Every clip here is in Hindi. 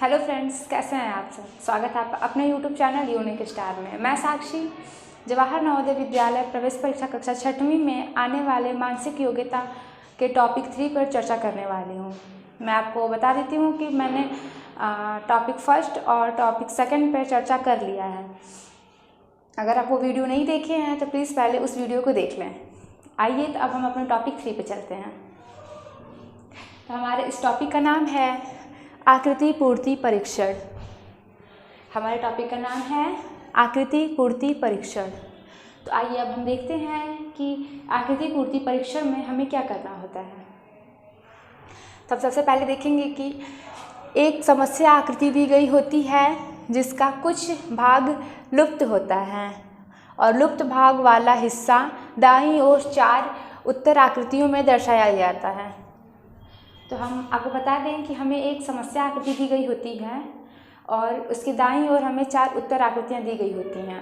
हेलो फ्रेंड्स, कैसे हैं आप सब। स्वागत है आप अपने यूट्यूब चैनल यूनिक स्टार में। मैं साक्षी जवाहर नवोदय विद्यालय प्रवेश परीक्षा कक्षा 6वीं में आने वाले मानसिक योग्यता के टॉपिक 3 पर चर्चा करने वाली हूँ। मैं आपको बता देती हूँ कि मैंने टॉपिक फर्स्ट और टॉपिक सेकंड पर चर्चा कर लिया है। अगर आप वो वीडियो नहीं देखे हैं तो प्लीज़ पहले उस वीडियो को देख लें। आइए तो अब हम अपने टॉपिक 3 पे चलते हैं। तो हमारे इस टॉपिक का नाम है आकृति पूर्ति परीक्षण। हमारे टॉपिक का नाम है आकृति पूर्ति परीक्षण। तो आइए अब हम देखते हैं कि आकृति पूर्ति परीक्षण में हमें क्या करना होता है। तब सबसे पहले देखेंगे कि एक समस्या आकृति दी गई होती है जिसका कुछ भाग लुप्त होता है और लुप्त भाग वाला हिस्सा दाईं ओर 4 उत्तर आकृतियों में दर्शाया जाता है। तो हम आपको बता दें कि हमें एक समस्या आकृति दी गई होती है और उसकी दाईं ओर हमें 4 उत्तर आकृतियाँ दी गई होती हैं।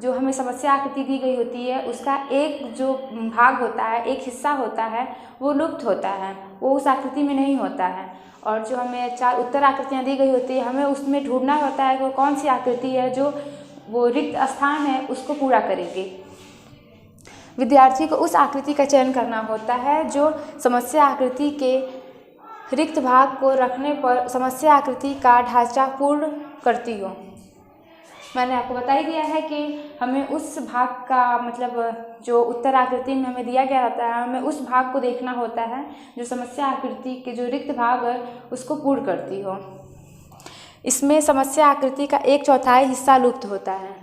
जो हमें समस्या आकृति दी गई होती है उसका एक जो भाग होता है, एक हिस्सा होता है, वो लुप्त होता है, वो उस आकृति में नहीं होता है। और जो हमें 4 उत्तर आकृतियाँ दी गई होती है, हमें उसमें ढूंढना होता है कि वो कौन सी आकृति है जो वो रिक्त स्थान है उसको पूरा करेगी। विद्यार्थी को उस आकृति का चयन करना होता है जो समस्या आकृति के रिक्त भाग को रखने पर समस्या आकृति का ढांचा पूर्ण करती हो। मैंने आपको बता ही दिया है कि हमें उस भाग का मतलब जो उत्तर आकृति में हमें दिया गया होता है, हमें उस भाग को देखना होता है जो समस्या आकृति के जो रिक्त भाग है उसको पूर्ण करती हो। इसमें समस्या आकृति का 1/4 हिस्सा लुप्त होता है।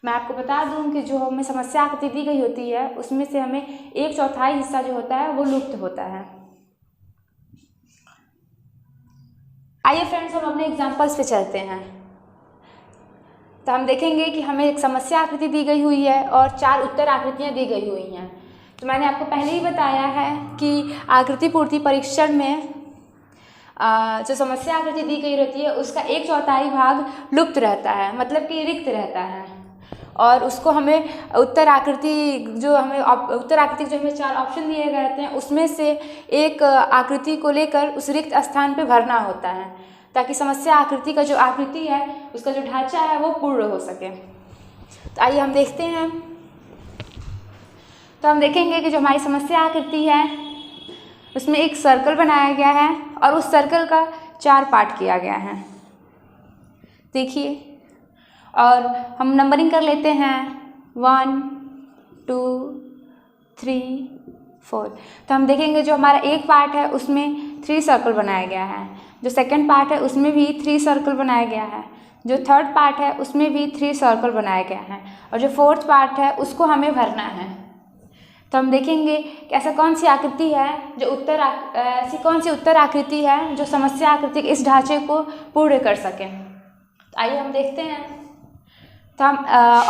मैं आपको बता दूं कि जो हमें समस्या आकृति दी गई होती है उसमें से हमें 1/4 हिस्सा जो होता है वो लुप्त होता है। आइए फ्रेंड्स, हम अपने एग्जाम्पल्स पे चलते हैं। तो हम देखेंगे कि हमें एक समस्या आकृति दी गई हुई है और 4 उत्तर आकृतियाँ दी गई हुई हैं। तो मैंने आपको पहले ही बताया है कि आकृति पूर्ति परीक्षण में जो समस्या आकृति दी गई रहती है उसका 1/4 भाग लुप्त रहता है, मतलब कि रिक्त रहता है। और उसको हमें उत्तर आकृति जो हमें 4 ऑप्शन दिए गए रहते हैं उसमें से एक आकृति को लेकर उस रिक्त स्थान पे भरना होता है ताकि समस्या आकृति का जो आकृति है उसका जो ढांचा है वो पूर्ण हो सके। तो आइए हम देखते हैं। तो हम देखेंगे कि जो हमारी समस्या आकृति है उसमें एक सर्कल बनाया गया है और उस सर्कल का 4 पार्ट किया गया है। देखिए, और हम नंबरिंग कर लेते हैं 1 2 3 4। तो हम देखेंगे जो हमारा एक पार्ट है उसमें 3 सर्कल बनाया गया है, जो सेकंड पार्ट है उसमें भी 3 सर्कल बनाया गया है, जो थर्ड पार्ट है उसमें भी 3 सर्कल बनाया गया है और जो फोर्थ पार्ट है उसको हमें भरना है। तो हम देखेंगे कि ऐसा कौन सी आकृति है जो ऐसी कौन सी उत्तर आकृति है जो समस्या आकृति के इस ढांचे को पूर्ण कर सके। तो आइए हम देखते हैं। तो हम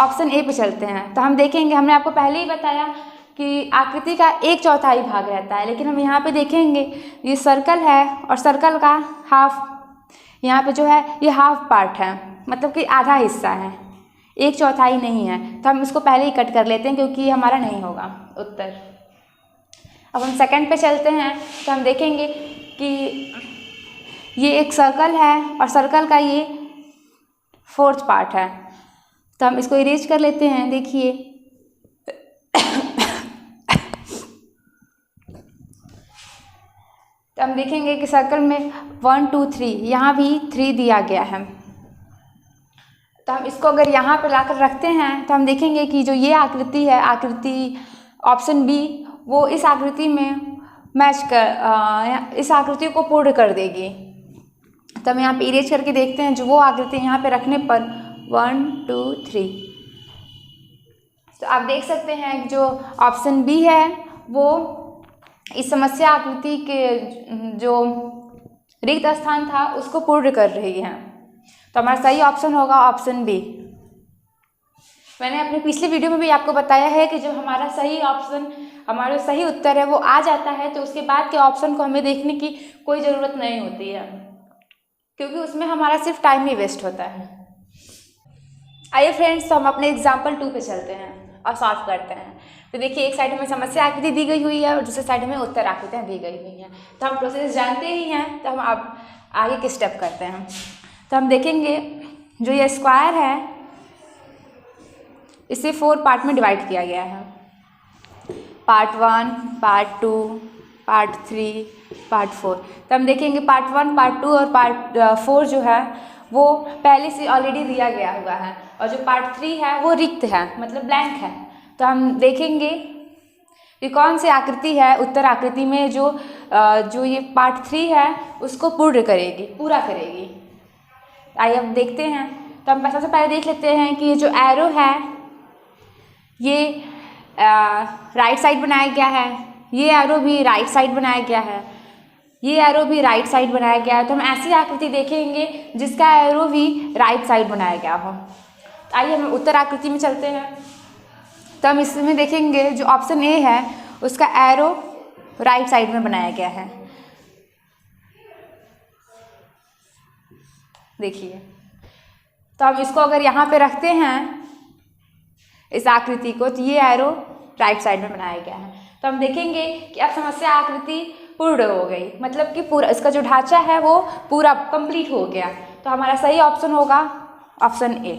ऑप्शन ए पे चलते हैं। तो हम देखेंगे, हमने आपको पहले ही बताया कि आकृति का 1/4 भाग रहता है, लेकिन हम यहाँ पे देखेंगे ये सर्कल है और सर्कल का हाफ यहाँ पे जो है ये हाफ पार्ट है, मतलब कि आधा हिस्सा है, 1/4 नहीं है। तो हम इसको पहले ही कट कर लेते हैं क्योंकि ये हमारा नहीं होगा उत्तर। अब हम सेकंड पे चलते हैं। तो हम देखेंगे कि ये एक सर्कल है और सर्कल का ये फोर्थ पार्ट है। तो हम इसको इरेज कर लेते हैं। देखिए, तो हम देखेंगे कि सर्कल में 1 2 3 यहाँ भी 3 दिया गया है। तो हम इसको अगर यहाँ पे लाकर रखते हैं तो हम देखेंगे कि जो ये आकृति है, आकृति ऑप्शन बी, वो इस आकृति में इस आकृति को पूर्ण कर देगी। तो हम यहाँ पे इरेज करके देखते हैं, जो वो आकृति यहाँ पे रखने पर 1 2 3। तो आप देख सकते हैं जो ऑप्शन बी है वो इस समस्या आकृति के जो रिक्त स्थान था उसको पूर्ण कर रही है। तो हमारा सही ऑप्शन होगा ऑप्शन बी। मैंने अपने पिछले वीडियो में भी आपको बताया है कि जब हमारा सही ऑप्शन, हमारा सही उत्तर है वो आ जाता है तो उसके बाद के ऑप्शन को हमें देखने की कोई ज़रूरत नहीं होती है, क्योंकि उसमें हमारा सिर्फ टाइम ही वेस्ट होता है। आइए फ्रेंड्स, तो हम अपने एग्जाम्पल 2 पे चलते हैं और सॉल्व करते हैं। तो देखिए, एक साइड में समस्या आकृति दी गई हुई है और दूसरी साइड में उत्तर आकृतियाँ दी गई हुई हैं। तो हम प्रोसेस जानते ही हैं, तो हम अब आगे के स्टेप करते हैं। तो हम देखेंगे जो ये स्क्वायर है इसे 4 पार्ट में डिवाइड किया गया है, पार्ट 1, पार्ट 2, पार्ट 3, पार्ट 4। तो हम देखेंगे पार्ट 1, पार्ट 2 और पार्ट 4 जो है वो पहले से ऑलरेडी दिया गया हुआ है, और जो पार्ट 3 है वो रिक्त है, मतलब ब्लैंक है। तो हम देखेंगे कि कौन सी आकृति है उत्तर आकृति में जो ये पार्ट 3 है उसको पूरा करेगी। आइए अब देखते हैं। तो हम सबसे पहले देख लेते हैं कि ये जो एरो है ये राइट साइड बनाया गया है, ये एरो भी राइट साइड बनाया गया है, ये एरो भी राइट साइड बनाया गया है। तो हम ऐसी आकृति देखेंगे जिसका एरो भी राइट साइड बनाया गया हो। आइए हम उत्तर आकृति में चलते हैं। तो हम इसमें देखेंगे जो ऑप्शन ए है उसका एरो राइट साइड में बनाया गया है। देखिए, तो हम इसको अगर यहाँ पे रखते हैं इस आकृति को, तो ये एरो राइट साइड में बनाया गया है। तो हम देखेंगे कि अब समस्या आकृति पूर्ण हो गई, मतलब कि पूरा इसका जो ढांचा है वो पूरा कंप्लीट हो गया। तो हमारा सही ऑप्शन होगा ऑप्शन ए।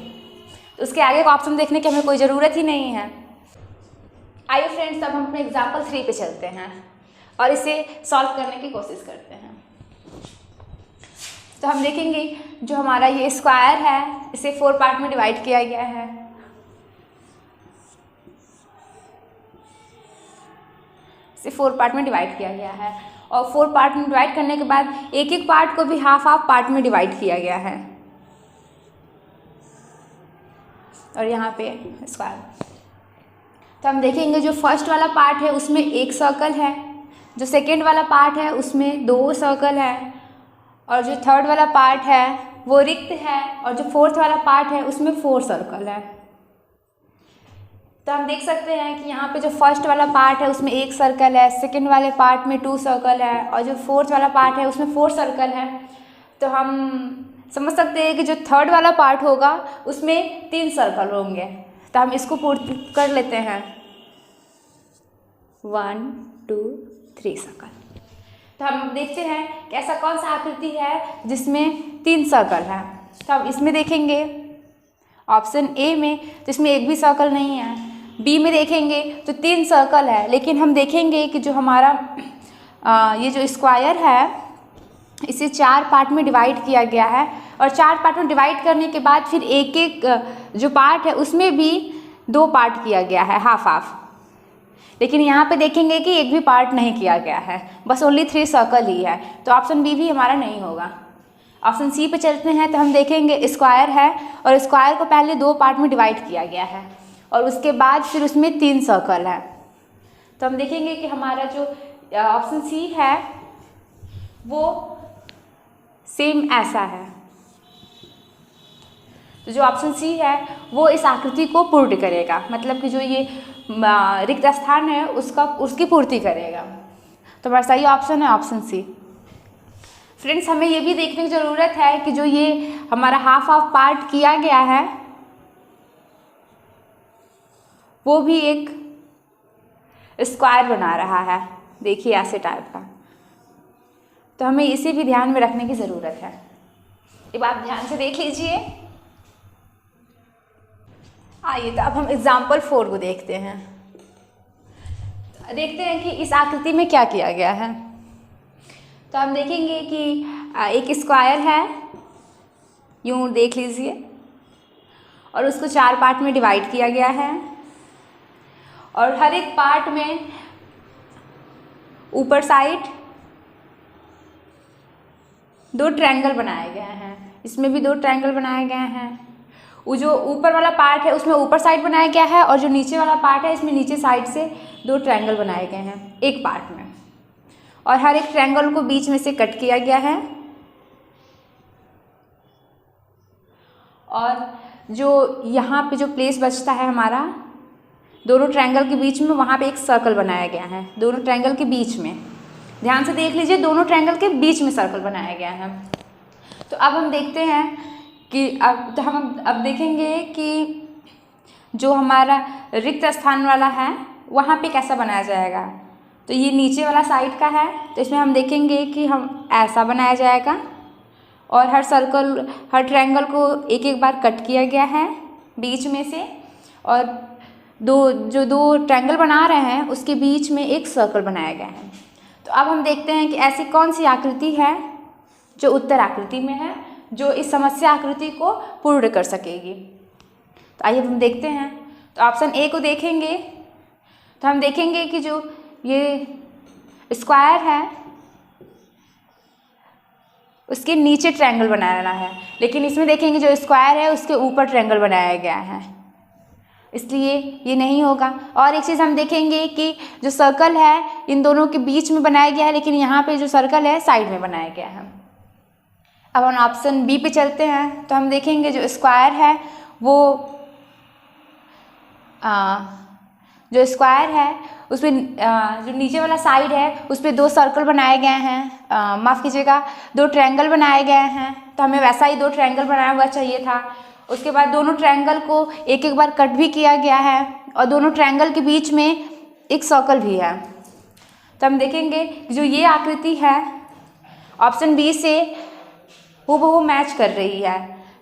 तो उसके आगे का ऑप्शन देखने की हमें कोई ज़रूरत ही नहीं है। आइए फ्रेंड्स, अब हम अपने एग्जाम्पल 3 पे चलते हैं और इसे सॉल्व करने की कोशिश करते हैं। तो हम देखेंगे जो हमारा ये स्क्वायर है इसे 4 पार्ट में डिवाइड किया गया है। इसे 4 पार्ट में डिवाइड किया गया है, और 4 पार्ट में डिवाइड करने के बाद एक एक पार्ट को भी हाफ पार्ट में डिवाइड किया गया है, और यहाँ पे स्क्वायर। तो हम देखेंगे जो फर्स्ट वाला पार्ट है उसमें 1 सर्कल है, जो सेकेंड वाला पार्ट है उसमें 2 सर्कल है, और जो थर्ड वाला पार्ट है वो रिक्त है, और जो फोर्थ वाला पार्ट है उसमें 4 सर्कल है। तो हम देख सकते हैं कि यहाँ पे जो फर्स्ट वाला पार्ट है उसमें 1 सर्कल है, सेकेंड वाले पार्ट में 2 सर्कल है, और जो फोर्थ वाला पार्ट है उसमें 4 सर्कल है। तो हम समझ सकते हैं कि जो थर्ड वाला पार्ट होगा उसमें 3 सर्कल होंगे। तो हम इसको पूर्ति कर लेते हैं, 1 2 3 सर्कल। तो हम देखते हैं कि ऐसा कौन सा आकृति है जिसमें 3 सर्कल है। तो हम इसमें देखेंगे ऑप्शन ए में, तो इसमें एक भी सर्कल नहीं है। बी में देखेंगे तो 3 सर्कल है, लेकिन हम देखेंगे कि जो हमारा ये जो स्क्वायर है इसे 4 पार्ट में डिवाइड किया गया है, और 4 पार्ट में डिवाइड करने के बाद फिर एक एक जो पार्ट है उसमें भी 2 पार्ट किया गया है, हाफ। लेकिन यहाँ पे देखेंगे कि एक भी पार्ट नहीं किया गया है, बस ओनली 3 सर्कल ही है। तो ऑप्शन बी भी हमारा नहीं होगा। ऑप्शन सी पे चलते हैं। तो हम देखेंगे स्क्वायर है, और स्क्वायर को पहले 2 पार्ट में डिवाइड किया गया है, और उसके बाद फिर उसमें 3 सर्कल है। तो हम देखेंगे कि हमारा जो ऑप्शन सी है वो सेम ऐसा है। तो जो ऑप्शन सी है वो इस आकृति को पूर्ण करेगा, मतलब कि जो ये रिक्त स्थान है उसकी पूर्ति करेगा। तो हमारा सही ऑप्शन है ऑप्शन सी। फ्रेंड्स, हमें ये भी देखने की ज़रूरत है कि जो ये हमारा हाफ पार्ट किया गया है वो भी एक स्क्वायर बना रहा है, देखिए ऐसे टाइप का। तो हमें इसे भी ध्यान में रखने की ज़रूरत है। अब आप ध्यान से देख लीजिए। आइए तो अब हम एग्जाम्पल 4 को देखते हैं। देखते हैं कि इस आकृति में क्या किया गया है। तो हम देखेंगे कि एक स्क्वायर है, यूँ देख लीजिए, और उसको 4 पार्ट में डिवाइड किया गया है, और हर एक पार्ट में ऊपर साइड 2 ट्रायंगल बनाए गए हैं। इसमें भी 2 ट्रायंगल बनाए गए हैं। वो जो ऊपर वाला पार्ट है उसमें ऊपर साइड बनाया गया है, और जो नीचे वाला पार्ट है इसमें नीचे साइड से 2 ट्रायंगल बनाए गए हैं एक पार्ट में, और हर एक ट्रायंगल को बीच में से कट किया गया है। और जो यहाँ पे जो प्लेस बचता है हमारा दोनों ट्रायंगल के बीच में, वहाँ पे एक सर्कल बनाया गया है। दोनों ट्रायंगल के बीच में, ध्यान से देख लीजिए, दोनों ट्रायंगल के बीच में सर्कल बनाया गया है। तो अब हम देखते हैं कि अब देखेंगे कि जो हमारा रिक्त स्थान वाला है वहाँ पे कैसा बनाया जाएगा। तो ये नीचे वाला साइड का है, तो इसमें हम देखेंगे कि हम ऐसा बनाया जाएगा, और हर सर्कल, हर ट्रायंगल को एक एक बार कट किया गया है बीच में से, और दो ट्रायंगल बना रहे हैं उसके बीच में एक सर्कल बनाया गया है। तो अब हम देखते हैं कि ऐसी कौन सी आकृति है जो उत्तर आकृति में है, जो इस समस्या आकृति को पूर्ण कर सकेगी। तो आइए हम देखते हैं। तो ऑप्शन ए को देखेंगे तो हम देखेंगे कि जो ये स्क्वायर है उसके नीचे ट्रायंगल बनाना है, लेकिन इसमें देखेंगे जो स्क्वायर है उसके ऊपर ट्रायंगल बनाया गया है, इसलिए ये नहीं होगा। और एक चीज़ हम देखेंगे कि जो सर्कल है इन दोनों के बीच में बनाया गया है, लेकिन यहाँ पे जो सर्कल है साइड में बनाया गया है। अब हम ऑप्शन बी पे चलते हैं। तो हम देखेंगे जो स्क्वायर है वो जो स्क्वायर है उसमें जो नीचे वाला साइड है उस पर दो सर्कल बनाए गए हैं, माफ़ कीजिएगा, दो ट्रायंगल बनाए गए हैं। तो हमें वैसा ही दो ट्रायंगल बनाया हुआ चाहिए था। उसके बाद दोनों ट्रायंगल को एक एक बार कट भी किया गया है और दोनों ट्रायंगल के बीच में एक सर्कल भी है। तो हम देखेंगे कि जो ये आकृति है ऑप्शन बी से वो मैच कर रही है।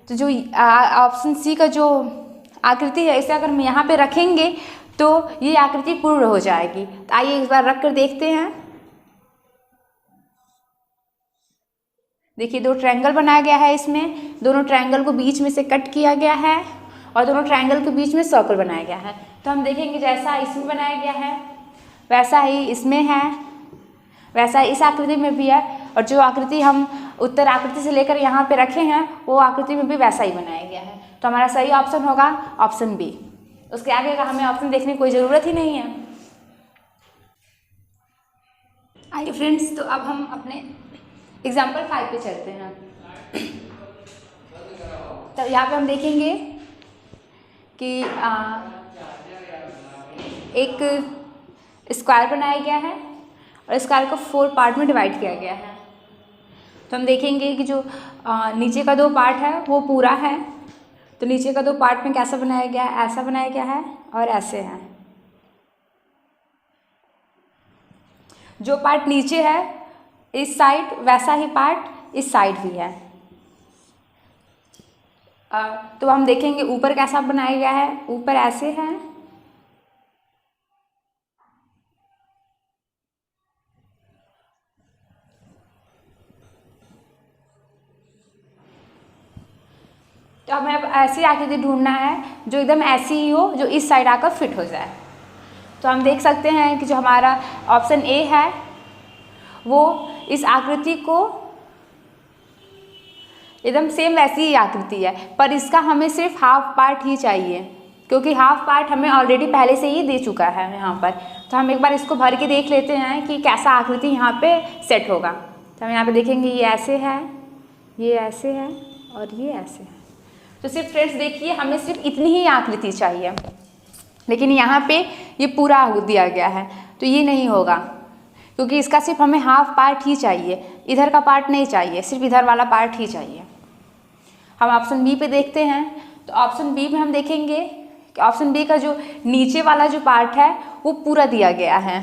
तो जो ऑप्शन सी का जो आकृति है इसे अगर हम यहाँ पे रखेंगे तो ये आकृति पूर्ण हो जाएगी। तो आइए एक बार रख कर देखते हैं। देखिए दो ट्रायंगल बनाया गया है, इसमें दोनों ट्रायंगल को बीच में से कट किया गया है और दोनों ट्रायंगल के बीच में सर्कल बनाया गया है। तो हम देखेंगे जैसा इसमें बनाया गया है वैसा ही इसमें है, वैसा इस आकृति में भी है, और जो आकृति हम उत्तर आकृति से लेकर यहाँ पे रखे हैं वो आकृति में भी वैसा ही बनाया गया है। तो हमारा सही ऑप्शन होगा ऑप्शन बी। उसके आगे का हमें ऑप्शन देखने की कोई ज़रूरत ही नहीं है। आइए फ्रेंड्स, तो अब हम अपने एग्जाम्पल 5 पे चलते हैं। तो यहाँ पे हम देखेंगे कि एक स्क्वायर बनाया गया है और स्क्वायर को 4 पार्ट में डिवाइड किया गया है। तो हम देखेंगे कि जो नीचे का 2 पार्ट है वो पूरा है। तो नीचे का 2 पार्ट में कैसा बनाया गया है, ऐसा बनाया गया है और ऐसे है। जो पार्ट नीचे है इस साइड वैसा ही पार्ट इस साइड भी है। तो हम देखेंगे ऊपर कैसा बनाया गया है, ऊपर ऐसे है तो हमें अब ऐसी आकृति ढूंढना है जो एकदम ऐसी ही हो, जो इस साइड आकर फिट हो जाए। तो हम देख सकते हैं कि जो हमारा ऑप्शन ए है वो इस आकृति को एकदम सेम वैसी ही आकृति है, पर इसका हमें सिर्फ हाफ पार्ट ही चाहिए, क्योंकि हाफ पार्ट हमें ऑलरेडी पहले से ही दे चुका है यहाँ पर। तो हम एक बार इसको भर के देख लेते हैं कि कैसा आकृति यहाँ पे सेट होगा। तो हम यहाँ पे देखेंगे ये ऐसे है, ये ऐसे है और ये ऐसे है। तो सिर्फ फ्रेंड्स देखिए हमें सिर्फ इतनी ही आकृति चाहिए, लेकिन यहाँ पे ये पूरा दिया गया है तो ये नहीं होगा, क्योंकि इसका सिर्फ हमें हाफ पार्ट ही चाहिए, इधर का पार्ट नहीं चाहिए, सिर्फ इधर वाला पार्ट ही चाहिए। हम ऑप्शन बी पे देखते हैं। तो ऑप्शन बी में हम देखेंगे कि ऑप्शन बी का जो नीचे वाला जो पार्ट है वो पूरा दिया गया है,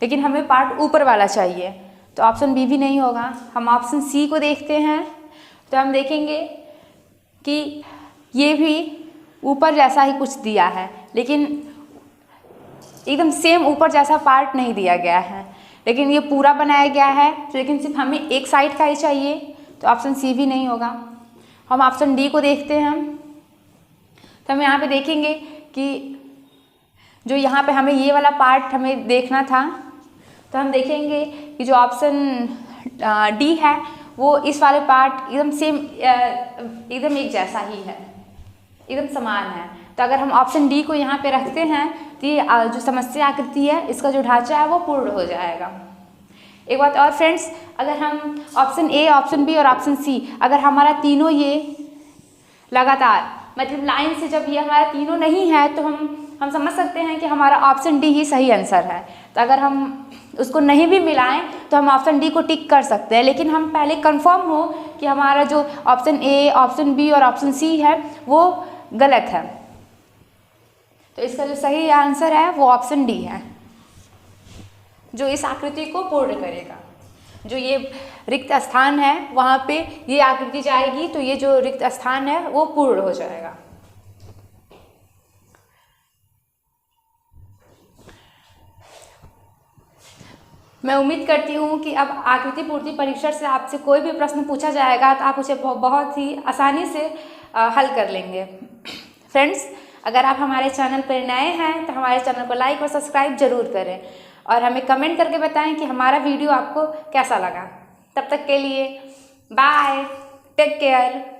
लेकिन हमें पार्ट ऊपर वाला चाहिए, तो ऑप्शन बी भी नहीं होगा। हम ऑप्शन सी को देखते हैं। तो हम देखेंगे कि ये भी ऊपर जैसा ही कुछ दिया है, लेकिन एकदम सेम ऊपर जैसा पार्ट नहीं दिया गया है, लेकिन ये पूरा बनाया गया है, लेकिन सिर्फ हमें एक साइड का ही चाहिए, तो ऑप्शन सी भी नहीं होगा। हम ऑप्शन डी को देखते हैं। तो हम यहाँ पे देखेंगे कि जो यहाँ पे हमें ये वाला पार्ट हमें देखना था, तो हम देखेंगे कि जो ऑप्शन डी है वो इस वाले पार्ट एकदम सेम, एकदम एक जैसा ही है, एकदम समान है। तो अगर हम ऑप्शन डी को यहाँ पे रखते हैं तो ये जो समस्या आकृति है इसका जो ढांचा है वो पूर्ण हो जाएगा। एक बात और फ्रेंड्स, अगर हम ऑप्शन ए, ऑप्शन बी और ऑप्शन सी, अगर हमारा तीनों ये लगातार मतलब लाइन से जब ये हमारा तीनों नहीं है तो हम समझ सकते हैं कि हमारा ऑप्शन डी ही सही आंसर है। तो अगर हम उसको नहीं भी मिलाएं तो हम ऑप्शन डी को टिक कर सकते हैं, लेकिन हम पहले कंफर्म हो कि हमारा जो ऑप्शन ए, ऑप्शन बी और ऑप्शन सी है वो गलत है। तो इसका जो सही आंसर है वो ऑप्शन डी है, जो इस आकृति को पूर्ण करेगा। जो ये रिक्त स्थान है वहाँ पे ये आकृति जाएगी तो ये जो रिक्त स्थान है वो पूर्ण हो जाएगा। मैं उम्मीद करती हूँ कि अब आकृति पूर्ति परीक्षण से आपसे कोई भी प्रश्न पूछा जाएगा तो आप उसे बहुत ही आसानी से हल कर लेंगे। फ्रेंड्स, अगर आप हमारे चैनल पर नए हैं तो हमारे चैनल को लाइक और सब्सक्राइब जरूर करें और हमें कमेंट करके बताएं कि हमारा वीडियो आपको कैसा लगा। तब तक के लिए बाय, टेक केयर।